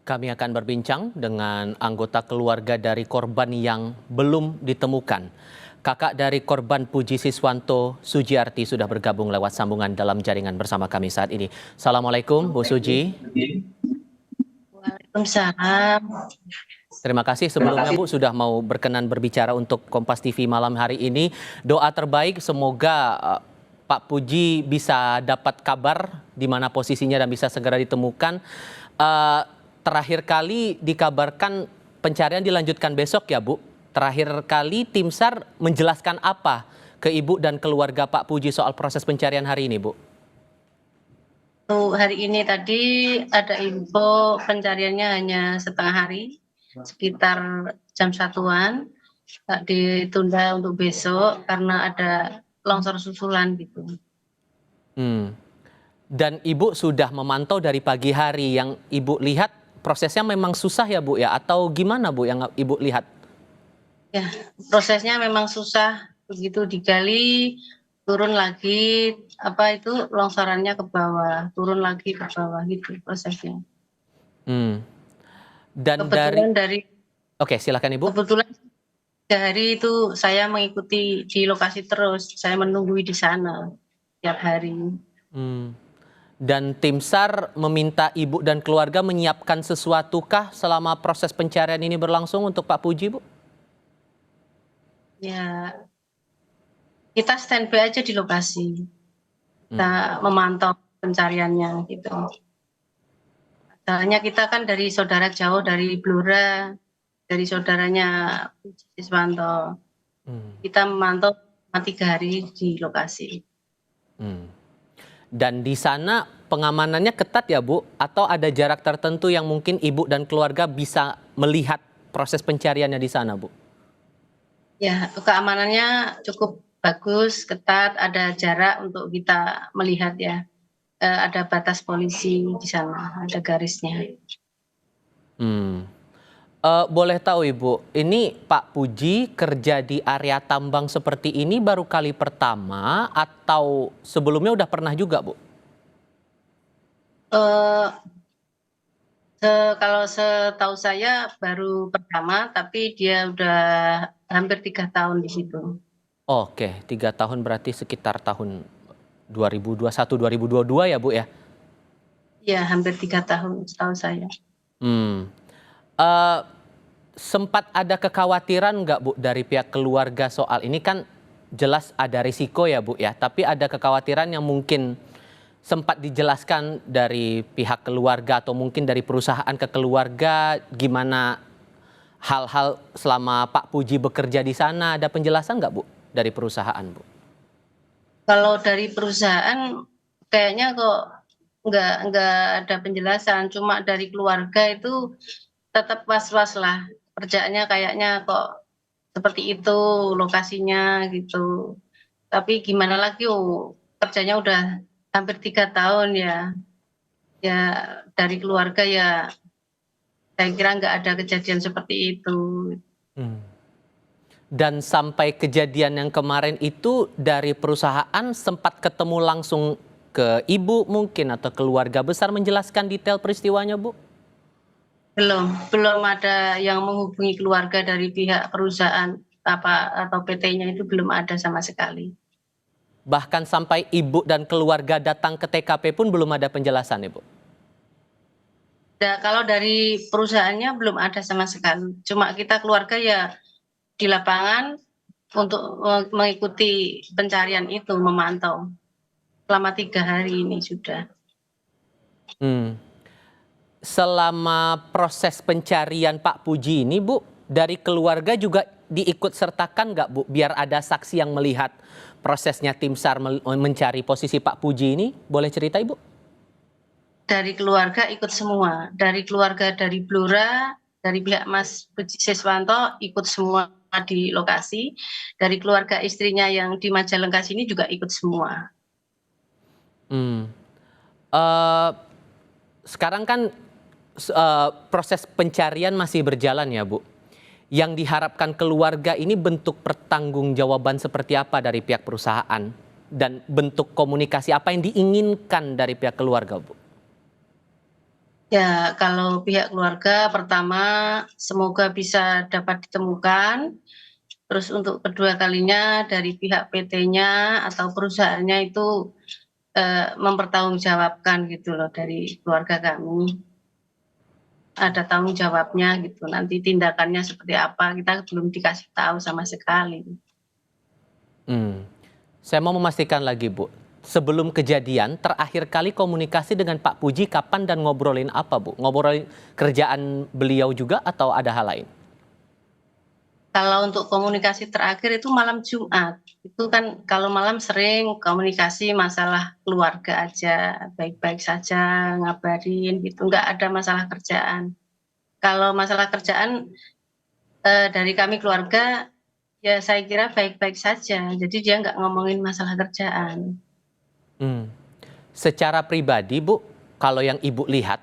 Kami akan berbincang dengan anggota keluarga dari korban yang belum ditemukan. Kakak dari korban Puji Siswanto, Sujiarti, sudah bergabung lewat sambungan dalam jaringan bersama kami saat ini. Assalamualaikum, Bu Suji. Waalaikumsalam. Terima kasih sebelumnya, Bu, sudah mau berkenan berbicara untuk Kompas TV malam hari ini. Doa terbaik semoga Pak Puji bisa dapat kabar di mana posisinya dan bisa segera ditemukan. Terakhir kali dikabarkan pencarian dilanjutkan besok ya, Bu. Terakhir kali tim SAR menjelaskan apa ke Ibu dan keluarga Pak Puji soal proses pencarian hari ini, Bu? Hari ini tadi ada info pencariannya hanya setengah hari, sekitar jam 1-an, ditunda untuk besok karena ada longsor susulan gitu. Dan Ibu sudah memantau dari pagi hari, yang Ibu lihat prosesnya memang susah ya, Bu, ya? Atau gimana, Bu, yang Ibu lihat? Ya, prosesnya memang susah, begitu digali, turun lagi, longsorannya ke bawah, turun lagi ke bawah gitu prosesnya. Dan Oke, silakan Ibu. Kebetulan hari itu saya mengikuti di lokasi terus, saya menunggu di sana tiap hari. Dan tim SAR meminta Ibu dan keluarga menyiapkan sesuatukah selama proses pencarian ini berlangsung untuk Pak Puji, Bu? Ya, kita standby aja di lokasi, kita memantau pencariannya gitu. Soalnya kita kan dari saudara jauh, dari Blora, dari saudaranya Puji Siswanto. Kita memantau 3 hari di lokasi. Dan di sana pengamanannya ketat ya, Bu? Atau ada jarak tertentu yang mungkin Ibu dan keluarga bisa melihat proses pencariannya di sana, Bu? Ya, keamanannya cukup bagus, ketat, ada jarak untuk kita melihat ya. Ada batas polisi di sana, ada garisnya. Boleh tahu Ibu, ini Pak Puji kerja di area tambang seperti ini baru kali pertama atau sebelumnya udah pernah juga, Bu? Kalau setahu saya baru pertama, tapi dia udah hampir 3 tahun di situ. Oke, 3 tahun berarti sekitar tahun 2021-2022 ya, Bu, ya? Iya, hampir 3 tahun setahu saya. Sempat ada kekhawatiran nggak, Bu, dari pihak keluarga soal ini? Kan jelas ada risiko ya, Bu, ya, tapi ada kekhawatiran yang mungkin sempat dijelaskan dari pihak keluarga atau mungkin dari perusahaan ke keluarga, gimana hal-hal selama Pak Puji bekerja di sana? Ada penjelasan nggak, Bu, dari perusahaan, Bu? Kalau dari perusahaan kayaknya kok nggak ada penjelasan, cuma dari keluarga itu tetap was-was lah. Kerjaannya kayaknya kok seperti itu lokasinya gitu. Tapi gimana lagi, kerjanya udah hampir 3 tahun ya. Ya dari keluarga ya saya kira nggak ada kejadian seperti itu. Dan sampai kejadian yang kemarin itu dari perusahaan sempat ketemu langsung ke Ibu mungkin atau keluarga besar menjelaskan detail peristiwanya, Bu? Belum ada yang menghubungi keluarga dari pihak perusahaan atau PT-nya, itu belum ada sama sekali. Bahkan sampai Ibu dan keluarga datang ke TKP pun belum ada penjelasan, Ibu? Kalau dari perusahaannya belum ada sama sekali. Cuma kita keluarga ya di lapangan untuk mengikuti pencarian itu, memantau selama 3 hari ini sudah. Selama proses pencarian Pak Puji ini, Bu, dari keluarga juga diikut sertakan nggak, Bu, biar ada saksi yang melihat prosesnya tim SAR mencari posisi Pak Puji ini? Boleh cerita, Ibu? Dari keluarga ikut semua, dari keluarga dari Blora, dari pihak Mas Puji Siswanto ikut semua di lokasi, dari keluarga istrinya yang di Majalengka sini juga ikut semua. Sekarang kan proses pencarian masih berjalan ya, Bu. Yang diharapkan keluarga ini bentuk pertanggungjawaban seperti apa dari pihak perusahaan? Dan bentuk komunikasi apa yang diinginkan dari pihak keluarga, Bu? Ya, kalau pihak keluarga pertama semoga bisa dapat ditemukan. Terus untuk kedua kalinya dari pihak PT-nya atau perusahaannya itu mempertanggungjawabkan gitu loh dari keluarga kami. Ada tanggung jawabnya gitu. Nanti tindakannya seperti apa kita belum dikasih tahu sama sekali. Hmm. Saya mau memastikan lagi, Bu. Sebelum kejadian, terakhir kali komunikasi dengan Pak Puji kapan dan ngobrolin apa, Bu? Ngobrolin kerjaan beliau juga atau ada hal lain? Kalau untuk komunikasi terakhir itu malam Jumat. Itu kan kalau malam sering komunikasi masalah keluarga aja, baik-baik saja, ngabarin gitu, nggak ada masalah kerjaan. Kalau masalah kerjaan dari kami keluarga, ya saya kira baik-baik saja. Jadi dia nggak ngomongin masalah kerjaan. Hmm. Secara pribadi, Bu, kalau yang Ibu lihat,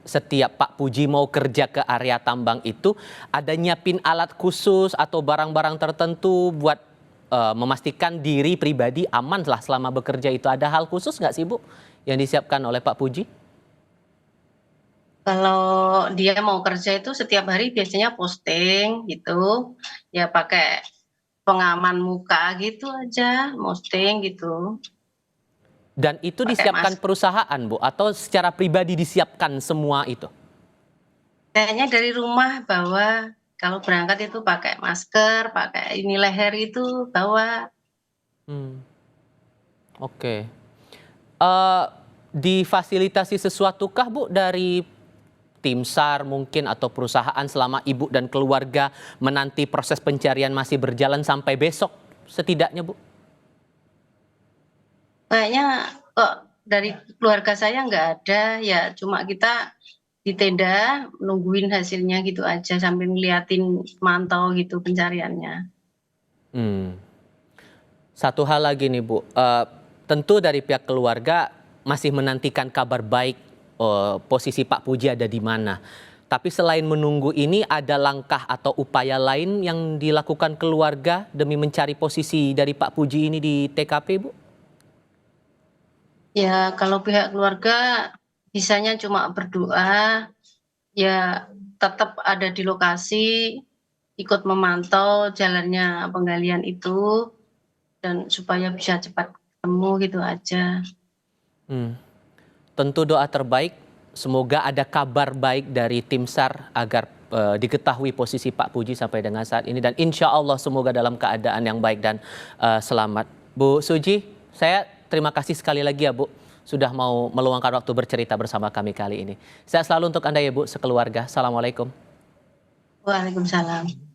setiap Pak Puji mau kerja ke area tambang itu, ada nyiapin alat khusus atau barang-barang tertentu buat memastikan diri pribadi aman lah selama bekerja itu. Ada hal khusus nggak sih, Bu, yang disiapkan oleh Pak Puji? Kalau dia mau kerja itu setiap hari biasanya posting gitu, ya pakai pengaman muka gitu aja, posting gitu, Dan itu pakai disiapkan masker. perusahaan, Bu, atau secara pribadi disiapkan semua itu? Kayaknya dari rumah bawa, kalau berangkat itu pakai masker, pakai ini leher itu bawa. Hmm, oke. Eh, difasilitasi sesuatukah, Bu, dari tim SAR mungkin atau perusahaan selama Ibu dan keluarga menanti proses pencarian masih berjalan sampai besok setidaknya, Bu? Kayaknya kok dari keluarga saya nggak ada, ya cuma kita di tenda nungguin hasilnya gitu aja sambil ngeliatin mantau gitu pencariannya. Hmm. Satu hal lagi nih, Bu, tentu dari pihak keluarga masih menantikan kabar baik, posisi Pak Puji ada di mana. Tapi selain menunggu ini ada langkah atau upaya lain yang dilakukan keluarga demi mencari posisi dari Pak Puji ini di TKP, Bu? Ya kalau pihak keluarga bisanya cuma berdoa, ya tetap ada di lokasi, ikut memantau jalannya penggalian itu, dan supaya bisa cepat ketemu gitu aja. Hmm. Tentu doa terbaik, semoga ada kabar baik dari tim SAR agar diketahui posisi Pak Puji sampai dengan saat ini. Dan insya Allah semoga dalam keadaan yang baik dan selamat. Bu Suji, saya terima kasih sekali lagi ya, Bu, sudah mau meluangkan waktu bercerita bersama kami kali ini. Sehat selalu untuk Anda ya, Bu, sekeluarga. Assalamualaikum. Waalaikumsalam.